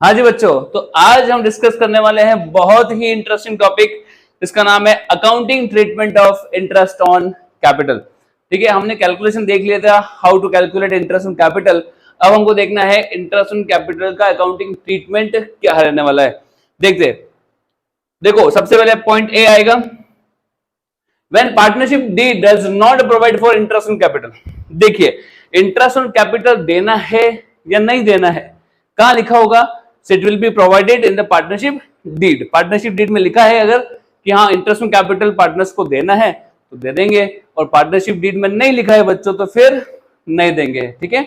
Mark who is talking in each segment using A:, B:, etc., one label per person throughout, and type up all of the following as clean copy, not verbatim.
A: हाँ जी बच्चों, तो आज हम डिस्कस करने वाले हैं बहुत ही इंटरेस्टिंग टॉपिक, जिसका नाम है accounting treatment of interest on capital. ठीक है, हमने कैलकुलेशन देख लिया था, how to calculate interest on capital. अब हमको देखना है इंटरेस्ट ऑन कैपिटल का अकाउंटिंग ट्रीटमेंट क्या रहने वाला है। देखते, देखो सबसे पहले पॉइंट ए आएगा, when partnership deed does not provide for interest on capital. देखिए, इंटरेस्ट ऑन कैपिटल देना है या नहीं देना है, कहां लिखा होगा? It will be provided in the partnership deed. Partnership deed में लिखा है अगर कि हाँ इंटरेस्ट ऑन कैपिटल पार्टनर्स को देना है तो दे देंगे, और पार्टनरशिप डीड में नहीं लिखा है बच्चों तो फिर नहीं देंगे। ठीक है,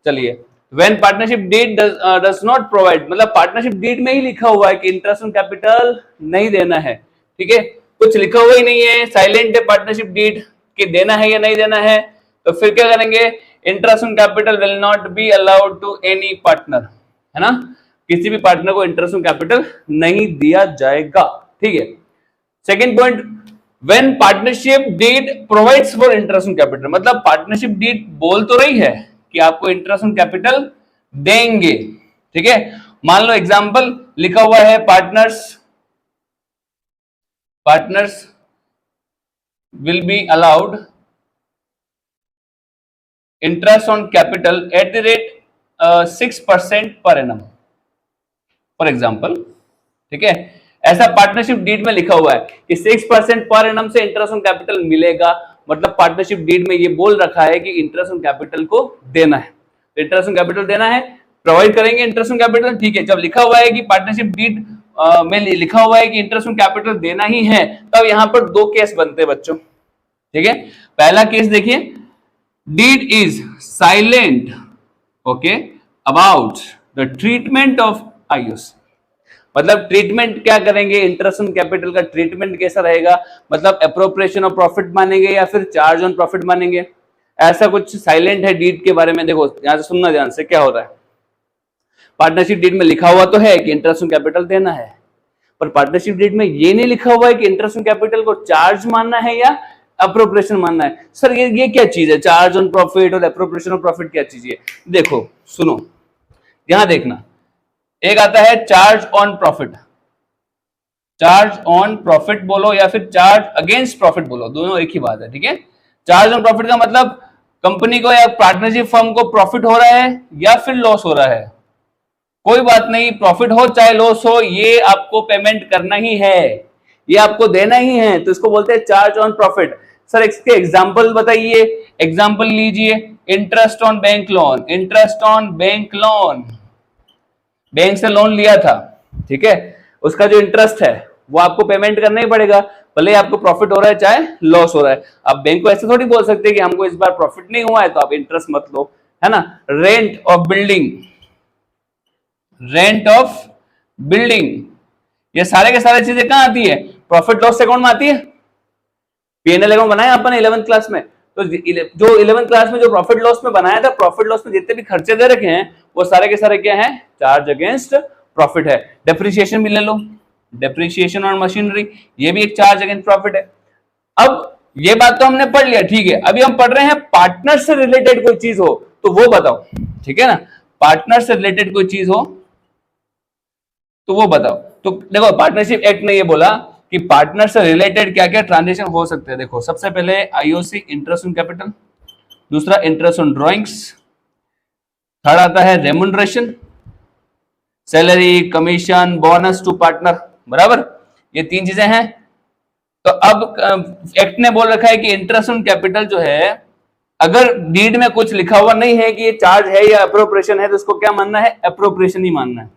A: चलिए, when partnership deed does not provide, मतलब पार्टनरशिप डीड में ही लिखा हुआ है कि इंटरेस्ट ऑन कैपिटल नहीं देना है। ठीक है, कुछ लिखा हुआ ही नहीं है, साइलेंट है पार्टनरशिप डीड कि देना है या नहीं देना है, तो फिर क्या करेंगे? Interest on capital will not be allowed to any partner, है ना, किसी भी पार्टनर को इंटरेस्ट ऑन कैपिटल नहीं दिया जाएगा। ठीक है, second point, when partnership deed provides for interest on capital, मतलब पार्टनरशिप डीड बोल तो रही है कि आपको इंटरेस्ट ऑन कैपिटल देंगे। ठीक है, मान लो एग्जांपल लिखा हुआ है partners will be allowed interest on capital at the rate 6% per annum, for example. ठीक है, ऐसा पार्टनरशिप डीड में लिखा हुआ है कि 6% पर एनम से इंटरेस्ट ऑन कैपिटल मिलेगा, मतलब पार्टनरशिप डीड में ये बोल रखा है कि इंटरेस्ट ऑन कैपिटल को देना है, इंटरेस्ट ऑन कैपिटल देना है, प्रोवाइड करेंगे इंटरेस्ट ऑन कैपिटल। ठीक है, जब लिखा हुआ है कि पार्टनरशिप डीड में लिखा हुआ है कि इंटरेस्ट ऑन कैपिटल देना ही है, तब यहां पर दो केस बनते हैं बच्चों। ठीक है, पहला केस देखिए, deed is silent okay about the treatment of IOC, मतलब ट्रीटमेंट क्या करेंगे, इंटरेस्ट ऑन कैपिटल का ट्रीटमेंट कैसा रहेगा, मतलब एप्रोप्रिएशन ऑफ प्रॉफिट मानेंगे या फिर चार्ज ऑन प्रॉफिट मानेंगे, ऐसा कुछ साइलेंट है डीड के बारे में। देखो यहां से सुनना ध्यान से, क्या हो रहा है, पार्टनरशिप डीड में लिखा हुआ तो है कि इंटरेस्ट ऑन कैपिटल देना है, पर पार्टनरशिप डीड में ये नहीं लिखा हुआ है कि इंटरेस्ट ऑन कैपिटल को चार्ज मानना है या अप्रोप्रिएशन मानना है। सर ये क्या चीज है, चार्ज ऑन प्रॉफिट और अप्रोप्रिएशन ऑफ प्रॉफिट क्या चीज है? देखो सुनो, यहां देखना, एक आता है charge on profit, charge on profit बोलो या फिर चार्ज अगेंस्ट प्रॉफिट बोलो, दोनों एक ही बात है। ठीक है, चार्ज ऑन प्रॉफिट का मतलब कंपनी को या पार्टनरशिप फर्म को प्रॉफिट हो रहा है या फिर लॉस हो रहा है, कोई बात नहीं, प्रॉफिट हो चाहे लॉस हो, ये आपको पेमेंट करना ही है, ये आपको देना ही है, तो इसको बोलते हैं चार्ज ऑन प्रॉफिट। सर इसके एग्जांपल बताइए, एग्जांपल लीजिए, interest on bank loan, interest on bank loan, bank से लोन लिया था, ठीक है, उसका जो इंटरेस्ट है वो आपको पेमेंट करना ही पड़ेगा, भले आपको प्रॉफिट हो रहा है चाहे लॉस हो रहा है। अब बैंक को ऐसे थोड़ी बोल सकते हैं कि हमको इस बार प्रॉफिट नहीं हुआ है तो आप इंटरेस्ट मत लो, है ना। Rent of building, rent of building, ये सारे के सारे चीजें कहां आती है? प्रॉफिट लॉस अकाउंट में आती है। पीएनएल अकाउंट बनाया अपन 11th क्लास में, तो जो 11th क्लास में जो प्रॉफिट लॉस में बनाया था, प्रॉफिट लॉस में जितने भी खर्चे दे रखे हैं वो सारे के सारे क्या है? चार्ज अगेंस्ट प्रॉफिट है। डेप्रिसिएशन भी ले लो, डेप्रिसिएशन ऑन मशीनरी, ये भी एक चार्ज अगेंस्ट प्रॉफिट है। अब ये बात तो हमने पढ़ लिया, ठीक है, अभी हम पढ़ रहे हैं पार्टनर से रिलेटेड कोई चीज हो तो वो बताओ, ठीक है ना, पार्टनर से रिलेटेड कोई चीज हो तो वो बताओ। तो देखो पार्टनरशिप एक्ट ने ये बोला कि पार्टनर से रिलेटेड क्या क्या ट्रांजेक्शन हो सकते हैं। देखो सबसे पहले आईओसी, इंटरेस्ट ऑन कैपिटल, दूसरा इंटरेस्ट ऑन ड्रॉइंग्स, थर्ड आता है remuneration, salary, commission, bonus to partner, बराबर, ये तीन चीजें हैं। तो अब एक्ट ने बोल रखा है कि इंटरेस्ट ऑन कैपिटल जो है, अगर डीड में कुछ लिखा हुआ नहीं है कि ये चार्ज है या अप्रोप्रिएशन है, तो इसको क्या मानना है? अप्रोप्रिएशन ही मानना है,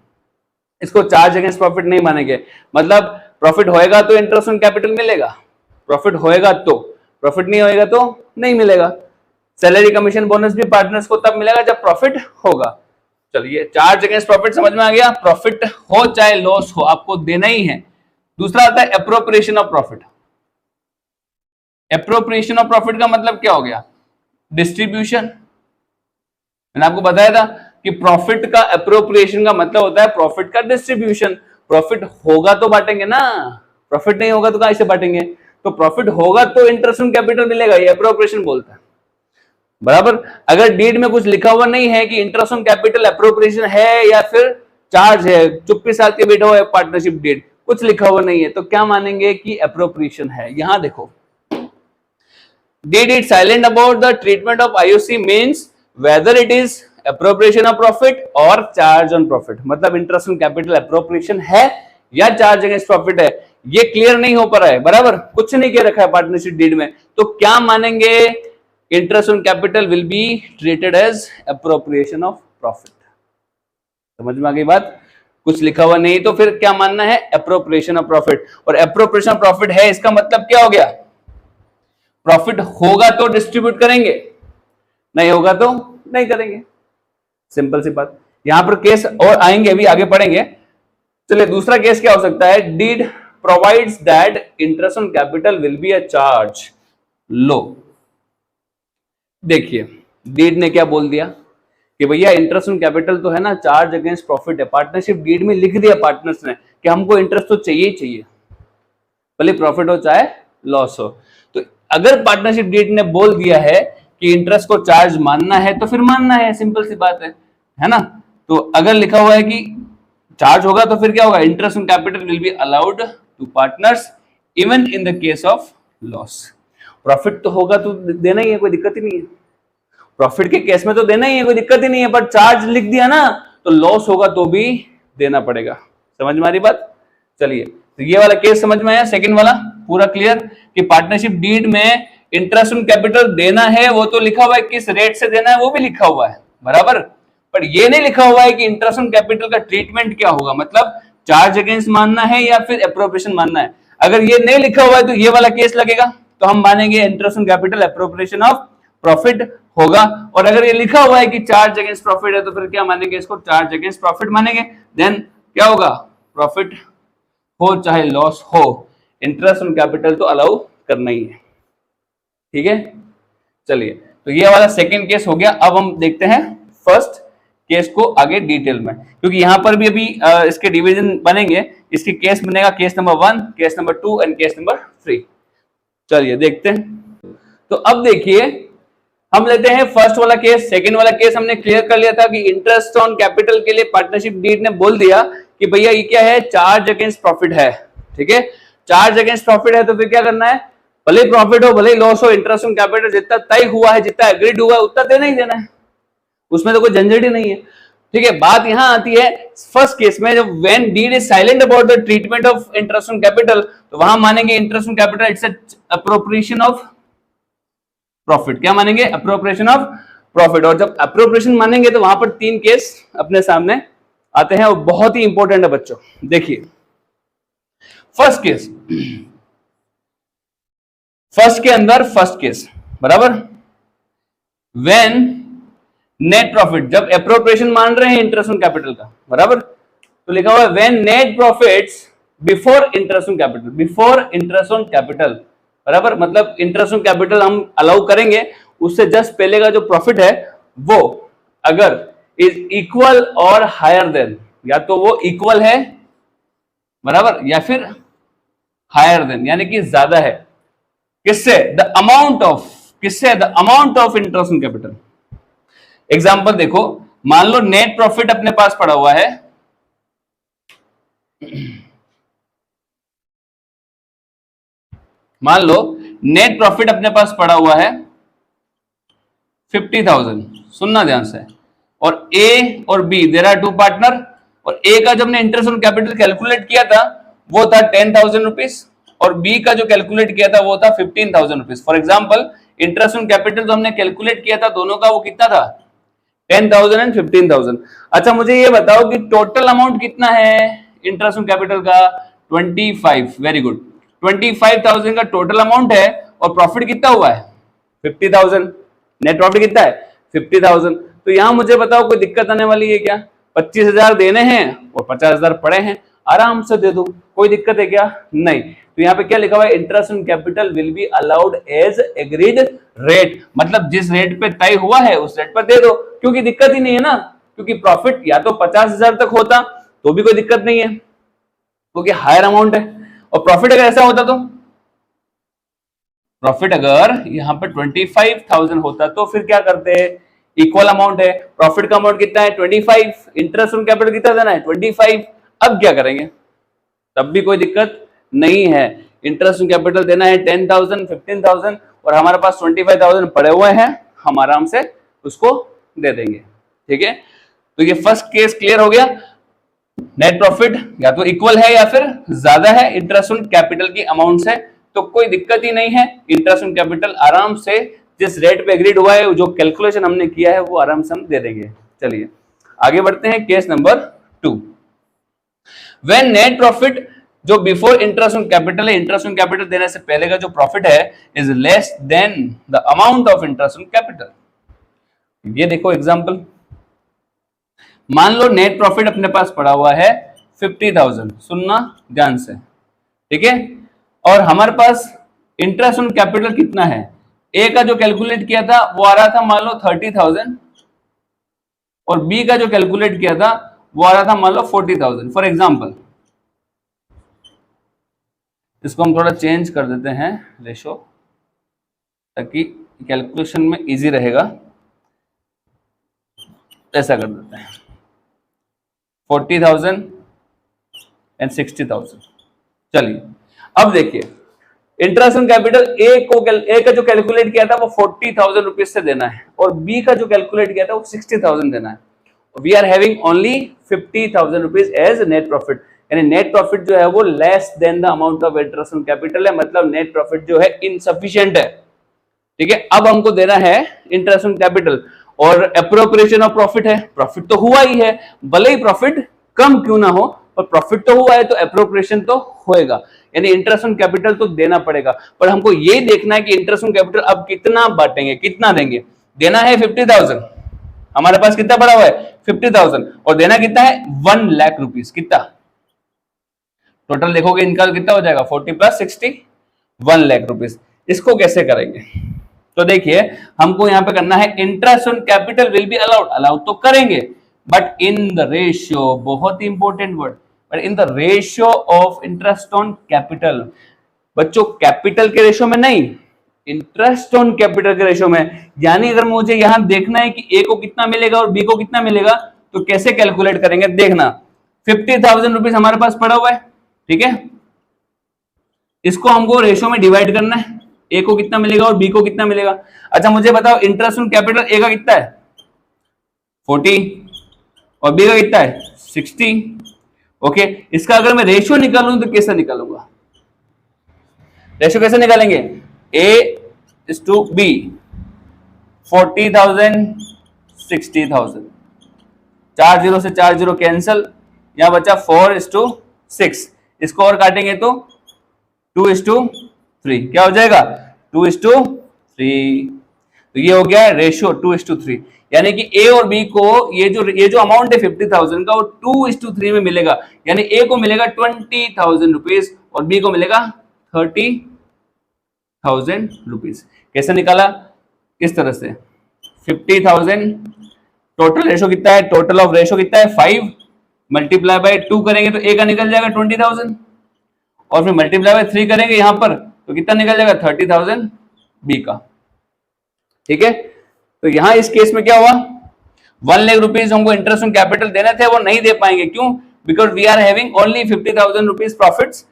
A: इसको चार्ज अगेंस्ट प्रॉफिट नहीं मानेंगे। मतलब प्रॉफिट होएगा तो इंटरेस्ट ऑन कैपिटल मिलेगा, प्रॉफिट होएगा तो, प्रॉफिट नहीं होएगा तो नहीं मिलेगा। सैलरी, कमीशन, बोनस भी पार्टनर्स को तब मिलेगा जब प्रॉफिट होगा। चलिए, चार्ज अगेंस्ट प्रॉफिट समझ में आ गया, प्रॉफिट हो चाहे लॉस हो आपको देना ही है। दूसरा आता है appropriation of profit. Appropriation of profit का मतलब क्या हो गया? डिस्ट्रीब्यूशन। मैंने आपको बताया था कि प्रॉफिट का एप्रोप्रिएशन का मतलब होता है प्रॉफिट का डिस्ट्रीब्यूशन। प्रॉफिट होगा तो बांटेंगे ना, प्रॉफिट नहीं होगा तो कैसे बांटेंगे? तो प्रॉफिट होगा तो इंटरेस्ट ऑन कैपिटल मिलेगा, ये एप्रोप्रिएशन बोलता है, बराबर। अगर डीड में कुछ लिखा हुआ नहीं है कि इंटरेस्ट ऑन कैपिटल एप्रोप्रिएशन है या फिर चार्ज है, 24 साल के बेटा हुआ है पार्टनरशिप डीड, कुछ लिखा हुआ नहीं है, तो क्या मानेंगे कि एप्रोप्रिएशन है। यहां देखो, did it silent about the treatment of IOC means whether it is appropriation of profit or charge on profit, मतलब इंटरेस्ट ऑन कैपिटल एप्रोप्रिएशन है या चार्ज अगेंस्ट प्रॉफिट है, ये क्लियर नहीं हो पा रहा है, बराबर कुछ नहीं कह रखा है पार्टनरशिप डीड में, तो क्या मानेंगे, interest on capital will be treated as appropriation of profit. समझ में आ गई बात, कुछ लिखा हुआ नहीं तो फिर क्या मानना है, एप्रोप्रिएशन ऑफ प्रॉफिट, और एप्रोप्रिएशन ऑफ प्रॉफिट है इसका मतलब क्या हो गया, प्रॉफिट होगा तो डिस्ट्रीब्यूट करेंगे, नहीं होगा तो नहीं करेंगे, सिंपल सी बात। यहां पर केस और आएंगे, अभी आगे पढ़ेंगे। चलिए दूसरा केस क्या हो सकता है, deed provides that interest on capital will be a charge. लो देखिए, डीड ने क्या बोल दिया कि भैया इंटरेस्ट ऑन कैपिटल तो है ना, चार्ज अगेंस्ट प्रॉफिट है, पार्टनरशिप डीड में लिख दिया पार्टनर्स ने कि हमको इंटरेस्ट तो चाहिए ही चाहिए, भले प्रॉफिट हो चाहे लॉस हो। तो अगर पार्टनरशिप डीड ने बोल दिया है कि इंटरेस्ट को चार्ज मानना है तो फिर मानना है, सिंपल सी बात है ना। तो अगर लिखा हुआ है कि चार्ज होगा तो फिर क्या होगा, interest on capital will be allowed to partners even in the case of loss. Profit तो होगा तो देना ही है, कोई दिक्कत ही नहीं है, प्रॉफिट के केस में तो देना ही है, कोई दिक्कत ही नहीं है, पर चार्ज लिख दिया ना तो लॉस होगा तो भी देना पड़ेगा। समझ में आ रही बात। चलिए तो ये वाला केस समझ में आया, सेकंड वाला पूरा क्लियर कि पार्टनरशिप डीड में इंटरेस्ट ऑन कैपिटल देना है, वो तो लिखा हुआ है, किस रेट से देना है वो भी लिखा हुआ है, बराबर, पर ये नहीं लिखा हुआ है कि इंटरेस्ट ऑन कैपिटल का ट्रीटमेंट क्या होगा, मतलब चार्ज अगेंस्ट मानना है या फिर एप्रोप्रिएशन मानना है। अगर ये नहीं लिखा हुआ है तो ये वाला केस लगेगा, तो हम मानेंगे interest on capital appropriation of profit होगा, और अगर ये लिखा हुआ है कि चार्ज अगेंस्ट प्रॉफिट है तो फिर क्या मानेंगे, इसको चार्ज अगेंस्ट प्रॉफिट मानेंगे। देन क्या होगा, प्रॉफिट हो चाहे लॉस हो, इंटरेस्ट ऑन कैपिटल तो अलाउ करना ही है, ठीक है। चलिए तो ये वाला सेकंड केस हो गया। अब हम देखते हैं फर्स्ट केस को आगे डिटेल में, क्योंकि यहां पर भी अभी इसके डिवीजन बनेंगे, इसके केस बनेगा case number 1, case number 2 and case number 3। चलिए देखते हैं। तो अब देखिए हम लेते हैं फर्स्ट वाला केस। सेकंड वाला केस हमने क्लियर कर लिया था कि इंटरेस्ट ऑन कैपिटल के लिए पार्टनरशिप डीड ने बोल दिया कि भैया ये क्या है, चार्ज अगेंस्ट प्रॉफिट है, ठीक है। चार्ज अगेंस्ट प्रॉफिट है तो फिर क्या करना है, भले प्रॉफिट हो भले लॉस हो, इंटरेस्ट ऑन कैपिटल जितना तय हुआ है, जितना एग्रीड हुआ है उतना देना ही देना है, उसमें तो कोई झंझट ही नहीं है, ठीक है। बात यहां आती है फर्स्ट केस में, जब when did is silent about the treatment of interest on capital, तो वहां मानेंगे interest on capital it's appropriation of profit. क्या मानेंगे, एप्रोप्रिएशन ऑफ प्रॉफिट। और जब एप्रोप्रिएशन मानेंगे तो वहां पर 3 केस अपने सामने आते हैं और बहुत ही इंपॉर्टेंट है बच्चों। देखिए फर्स्ट केस, फर्स्ट के अंदर फर्स्ट केस बराबर, व्हेन नेट प्रॉफिट, जब एप्रोप्रिएशन मान रहे हैं इंटरेस्ट ऑन कैपिटल का, बराबर, तो लिखा हुआ है when net profits before interest on capital, before interest on capital, बराबर, मतलब इंटरेस्ट ऑन कैपिटल हम अलाउ करेंगे, उससे जस्ट पहले का जो प्रॉफिट है वो अगर इज इक्वल और हायर देन, या तो वो इक्वल है, बराबर, या फिर हायर देन यानी कि ज्यादा है, किससे, द अमाउंट ऑफ, किससे, the amount of interest on capital. Example देखो, मान लो नेट प्रॉफिट अपने पास पड़ा हुआ है, मान लो नेट प्रॉफिट अपने पास पड़ा हुआ है 50,000, सुनना ध्यान से, और ए और बी देयर आर 2 पार्टनर, और ए का जब हमने इंटरेस्ट ऑन कैपिटल कैलकुलेट किया था वो था 10,000 रुपीज, और बी का जो कैलकुलेट किया था वो था 15,000 rupees. For example interest on capital जो हमने कैलकुलेट किया था दोनों का, वो कितना था, 10,000 एंड 15,000। अच्छा मुझे ये बताओ कि टोटल अमाउंट कितना है इंटरेस्ट ऑन कैपिटल का, 25। वेरी गुड, 25,000 का टोटल अमाउंट है, और प्रॉफिट कितना हुआ है 50,000, नेट प्रॉफिट कितना है 50,000। तो यहां मुझे बताओ कोई दिक्कत आने वाली है क्या, 25,000 देने हैं और 50,000 पड़े हैं, आराम से दे दो, कोई दिक्कत है क्या, नहीं। तो यहाँ पे क्या लिखा हुआ है, interest on capital will be allowed as agreed rate, मतलब जिस रेट पे तय हुआ है उस रेट पर दे दो, क्योंकि दिक्कत ही नहीं है ना, क्योंकि प्रॉफिट या तो 50,000 तक होता तो भी कोई दिक्कत नहीं है क्योंकि हायर अमाउंट है, और प्रॉफिट अगर ऐसा होता तो, प्रॉफिट अगर यहाँ पर 25,000 होता तो फिर क्या करते, इक्वल अमाउंट है, प्रॉफिट का अमाउंट कितना है 25, इंटरेस्ट ऑन कैपिटल कितना देना है 25। अब क्या करेंगे, तब भी कोई दिक्कत नहीं है, इंटरेस्ट ऑन कैपिटल देना है 10,000 15,000 और हमारे पास 25,000 पड़े हुए हैं, हम आराम से उसको दे देंगे। ठीक है, तो ये फर्स्ट केस क्लियर हो गया। नेट प्रॉफिट या तो इक्वल है या फिर ज्यादा है इंटरेस्ट ऑन कैपिटल की अमाउंट से, तो कोई दिक्कत ही नहीं है, इंटरेस्ट ऑन कैपिटल आराम से जिस रेट पे एग्रीड हुआ है, जो कैलकुलेशन हमने किया है वो आराम से हम दे देंगे। चलिए आगे बढ़ते हैं, case number 2। When net profit जो बिफोर इंटरेस्ट ऑन कैपिटल है, इंटरेस्ट ऑन कैपिटल देने से पहले का जो प्रॉफिट है is less than the amount of interest on capital. ये देखो एग्जांपल, मान लो नेट प्रॉफिट अपने पास पड़ा हुआ है 50,000, सुनना ध्यान से, ठीक है, और हमारे पास इंटरेस्ट ऑन कैपिटल कितना है, ए का जो कैलकुलेट किया था वो आ रहा था मान लो 30,000 और बी का जो कैलकुलेट किया था वो आ रहा था मान लो 40,000 फॉर एग्जांपल। इसको हम थोड़ा चेंज कर देते हैं रेशो, ताकि कैलकुलेशन में इजी रहेगा, ऐसा कर देते हैं 40,000 एंड 60,000। चलिए अब देखिए, इंटरेस्ट ऑन कैपिटल ए का जो कैलकुलेट किया था वो 40,000 रुपीज से देना है और बी का जो कैलकुलेट किया था वो 60,000 देना है। We are having only 50,000 rupees as net profit, यानी नेट प्रॉफिट जो है वो less than the amount of interest on capital है, मतलब नेट प्रॉफिट जो है इनसफिशिएंट है। ठीक है, अब हमको देना है इंटरेस्ट ऑन कैपिटल और एप्रोप्रिएशन ऑफ प्रॉफिट है, प्रॉफिट तो हुआ ही है, भले ही प्रॉफिट कम क्यों ना हो पर प्रॉफिट तो हुआ है तो एप्रोप्रिएशन तो होएगा, यानी इंटरेस्ट ऑन कैपिटल तो देना पड़ेगा। पर हमको ये देखना है कि इंटरेस्ट ऑन कैपिटल अब कितना बांटेंगे, कितना देंगे। देना है 50,000, हमारे पास कितना पड़ा हुआ है 50,000 और देना कितना है 1 लाख रुपीज। कितना टोटल देखोगे इनका कितना हो जाएगा 40 प्लस 60 1 लाख रुपीज। इसको कैसे करेंगे, तो देखिए हमको यहां पे करना है interest on capital will be allowed, allowed तो करेंगे बट इन द रेशियो, बहुत ही important word, but in the ratio of interest on capital. बच्चों कैपिटल के रेशियो में नहीं, इंटरेस्ट ऑन कैपिटल के रेशियो में। यानी अगर मुझे यहां देखना है कि ए को कितना मिलेगा और बी को कितना मिलेगा तो कैसे कैलकुलेट करेंगे, देखना 50,000 रुपीज हमारे पास पड़ा हुआ है, ठीक है, इसको हमको रेशियो में डिवाइड करना है, ए को कितना मिलेगा और बी को कितना मिलेगा। अच्छा मुझे बताओ इंटरेस्ट ऑन कैपिटल ए का कितना है 40 और बी का कितना है 60। ओके, इसका अगर मैं रेशियो निकालूं तो कैसे निकालूंगा, रेशियो कैसे निकालेंगे, ए इज टू बी 40,000 60,000, 4 जीरो से 4 जीरो कैंसल, यहां बचा 4:6, इसको और काटेंगे तो 2:3, क्या हो जाएगा 2:3। तो ये हो गया रेशियो 2:3, यानी कि ए और बी को ये जो अमाउंट है 50,000 का वो 2:3 में मिलेगा, यानी ए को मिलेगा 20,000 रुपीज और बी को मिलेगा 30,000 रुपीज। कैसे निकाला, इस तरह से 50,000 टोटल रेशियो कितना है, टोटल ऑफ रेशियो कितना है 5 मल्टीप्लाई बाय 2 करेंगे तो ए का निकल जाएगा 20,000 और फिर मल्टीप्लाई बाय 3 करेंगे यहां पर तो कितना निकल जाएगा 30,000 बी का। ठीक है, तो यहां इस केस में क्या हुआ 1 लाख रुपीज हमको इंटरेस्ट ऑन कैपिटल देने थे, वो नहीं दे पाएंगे, क्यों, because we are having only 50,000 rupees profits,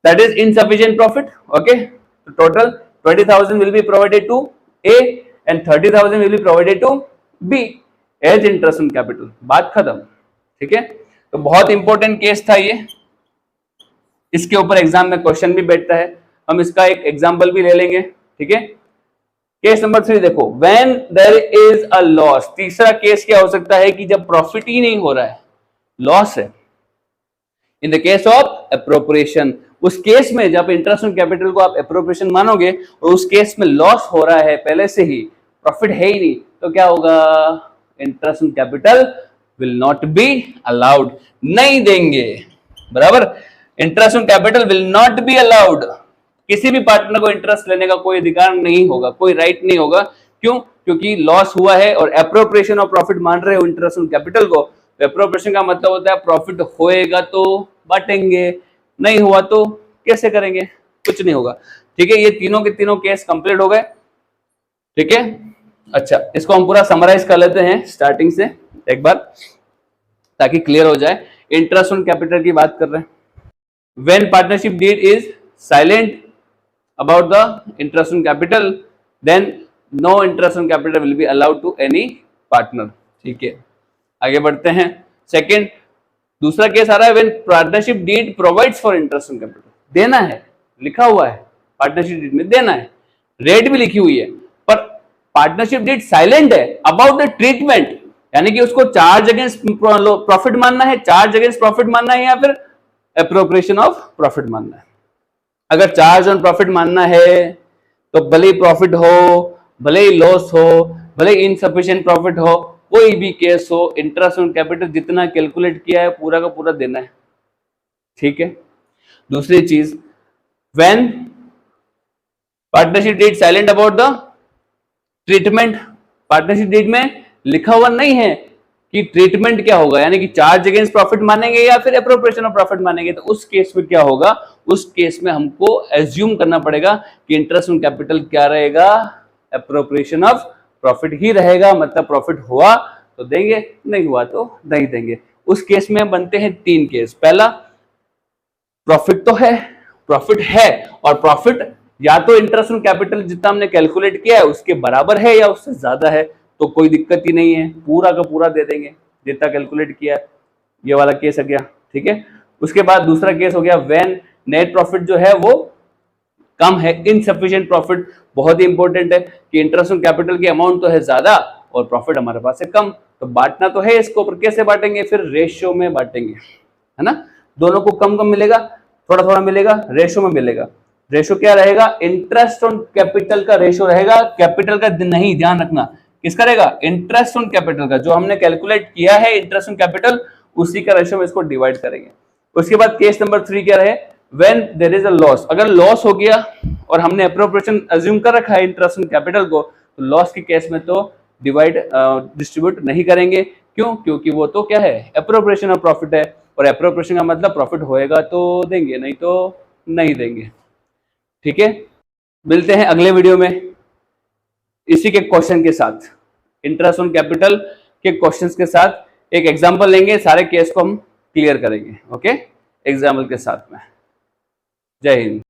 A: that is insufficient profit. Okay, तो total 20,000 will be provided to A and 30,000 will be provided to B as interest on capital, बात खत्म। ठीक है, तो बहुत इंपॉर्टेंट केस था ये, इसके ऊपर एग्जाम में क्वेश्चन भी बैठता है, हम इसका एक एग्जांपल भी ले लेंगे। ठीक है, केस नंबर 3 देखो, when there is a loss. तीसरा केस क्या हो सकता है कि जब प्रॉफिट ही नहीं हो रहा है, लॉस है। इन द केस ऑफ एप्रोप्रिएशन, उस केस में जब इंटरेस्ट ऑन कैपिटल को आप एप्रोप्रिएशन मानोगे और उस केस में लॉस हो रहा है पहले से ही, प्रॉफिट है ही नहीं, तो क्या होगा, interest on capital will not be allowed, नहीं देंगे, बराबर, interest on capital will not be allowed. किसी भी पार्टनर को इंटरेस्ट लेने का कोई अधिकार नहीं होगा, कोई राइट नहीं होगा, क्यों, क्योंकि लॉस हुआ है और एप्रोप्रिएशन ऑफ प्रॉफिट मान रहे हो इंटरेस्ट ऑन कैपिटल को। एप्रोप्रिएशन का मतलब होता है प्रॉफिट होएगा तो बांटेंगे, नहीं हुआ तो कैसे करेंगे, कुछ नहीं होगा। ठीक है, ये तीनों के तीनों केस कंप्लीट हो गए। ठीक है, अच्छा, इसको हम पूरा समराइज कर लेते हैं स्टार्टिंग से एक बार, ताकि क्लियर हो जाए। इंटरेस्ट ऑन कैपिटल की बात कर रहे हैं। When partnership deed is silent about the interest on capital, then no interest on capital will be allowed to any partner. ठीक है, आगे बढ़ते हैं। सेकेंड, दूसरा केस आ रहा है when partnership deed provides for interest on capital. देना है, लिखा हुआ है पार्टनरशिप डीड में देना है, रेट भी लिखी हुई है, पर पार्टनरशिप डीड साइलेंट है अबाउट द ट्रीटमेंट, यानी कि उसको चार्ज अगेंस्ट प्रॉफिट मानना है, चार्ज अगेंस्ट प्रॉफिट मानना है, या फिर एप्रोप्रिएशन ऑफ प्रॉफिट मानना है। अगर चार्ज ऑन प्रॉफिट मानना है तो भले ही प्रॉफिट हो, भले ही लॉस हो, भले ही इनसफिशिएंट प्रॉफिट हो, कोई भी केस हो, इंटरेस्ट ऑन कैपिटल जितना कैलकुलेट किया है पूरा का पूरा देना है। ठीक है। दूसरी चीज, when partnership deed silent about the treatment, partnership deed में लिखा हुआ नहीं है कि ट्रीटमेंट क्या होगा, यानी कि चार्ज अगेंस्ट प्रॉफिट मानेंगे या फिर एप्रोप्रिएशन ऑफ प्रॉफिट मानेंगे। तो उस केस में क्या होगा, उस केस में हमको एज्यूम करना पड़ेगा कि इंटरेस्ट ऑन कैपिटल क्या रहेगा, एप्रोप्रिएशन ऑफ प्रॉफिट ही रहेगा। मतलब प्रॉफिट हुआ तो देंगे, नहीं हुआ तो नहीं देंगे। उस केस में बनते हैं तीन केस। पहला, प्रॉफिट है और प्रॉफिट या तो इंटरेस्ट ऑन कैपिटल जितना हमने कैलकुलेट किया है उसके बराबर है या उससे ज्यादा है, तो कोई दिक्कत ही नहीं है, पूरा का पूरा दे देंगे जितना कैलकुलेट किया है। ये वाला केस आ गया। ठीक है। उसके बाद दूसरा केस हो गया व्हेन नेट प्रॉफिट जो है वो कम है, इनसफिशिएंट प्रॉफिट। बहुत ही इंपॉर्टेंट है कि इंटरेस्ट ऑन कैपिटल की अमाउंट तो है ज्यादा और प्रॉफिट हमारे पास है कम, तो बांटना तो है इसको, पर कैसे बांटेंगे, फिर रेशियो में बांटेंगे, है ना। दोनों को कम कम मिलेगा, थोड़ा थोड़ा मिलेगा, रेशियो में मिलेगा। रेशियो क्या रहेगा, इंटरेस्ट ऑन कैपिटल का रेशियो रहेगा, कैपिटल का नहीं, ध्यान रखना किसका रहेगा, इंटरेस्ट ऑन कैपिटल का, जो हमने कैलकुलेट किया है इंटरेस्ट ऑन कैपिटल उसी का रेशियो में इसको डिवाइड करेंगे। उसके बाद केस नंबर 3 क्या रहे, when there is a loss, अगर लॉस हो गया और हमने एप्रोप्रिएशन अज्यूम कर रखा है इंटरेस्ट ऑन कैपिटल को, तो लॉस के केस में तो डिस्ट्रीब्यूट नहीं करेंगे। क्यों, क्योंकि वो तो क्या है, एप्रोप्रिएशन ऑफ प्रॉफिट है, और एप्रोप्रिएशन का मतलब प्रॉफिट होएगा तो देंगे, नहीं तो नहीं देंगे। ठीक है, मिलते हैं अगले वीडियो में इसी के क्वेश्चन के साथ, इंटरेस्ट ऑन कैपिटल के क्वेश्चंस के साथ। एक एग्जांपल लेंगे, सारे केस को हम क्लियर करेंगे। ओके, एग्जाम्पल के साथ में। जय हिंद।